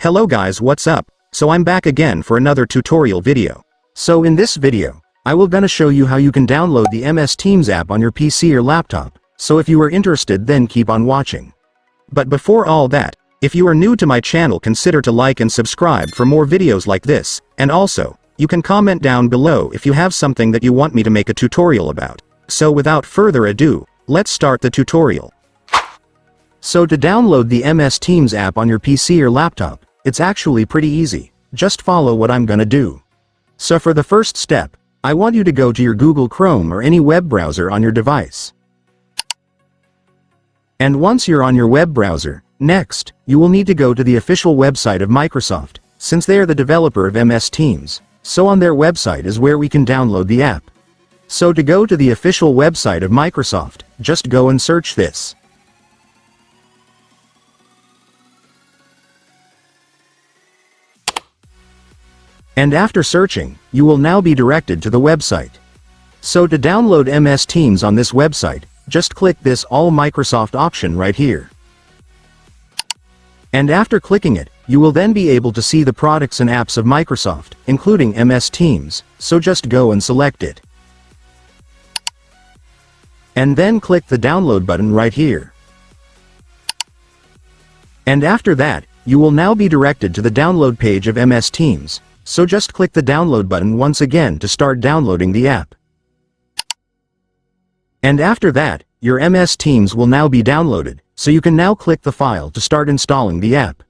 Hello guys, what's up? So I'm back again for another tutorial video. So in this video, I will gonna show you how you can download the MS Teams app on your PC or laptop. So if you are interested, then keep on watching. But before all that, if you are new to my channel, consider to like and subscribe for more videos like this, and also, you can comment down below if you have something that you want me to make a tutorial about. So without further ado, let's start the tutorial. So to download the MS Teams app on your PC or laptop, it's actually pretty easy. Just follow what I'm gonna do. So for the first step, I want you to go to your Google Chrome or any web browser on your device. And once you're on your web browser, next, you will need to go to the official website of Microsoft, since they are the developer of MS Teams. So on their website is where we can download the app. So to go to the official website of Microsoft, just go and search this. And after searching, you will now be directed to the website. So to download MS Teams on this website, just click this All Microsoft option right here. And after clicking it, you will then be able to see the products and apps of Microsoft, including MS Teams, so just go and select it. And then click the download button right here. And after that, you will now be directed to the download page of MS Teams. So just click the download button once again to start downloading the app. And after that, your MS Teams will now be downloaded, so you can now click the file to start installing the app.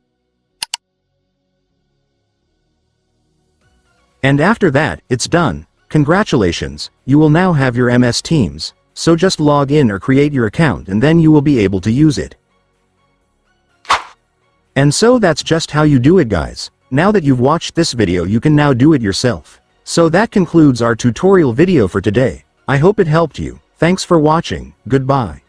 And after that, it's done. Congratulations, you will now have your MS Teams, so just log in or create your account and then you will be able to use it. And so that's just how you do it, guys. Now that you've watched this video, you can now do it yourself. So that concludes our tutorial video for today. I hope it helped you. Thanks for watching. Goodbye.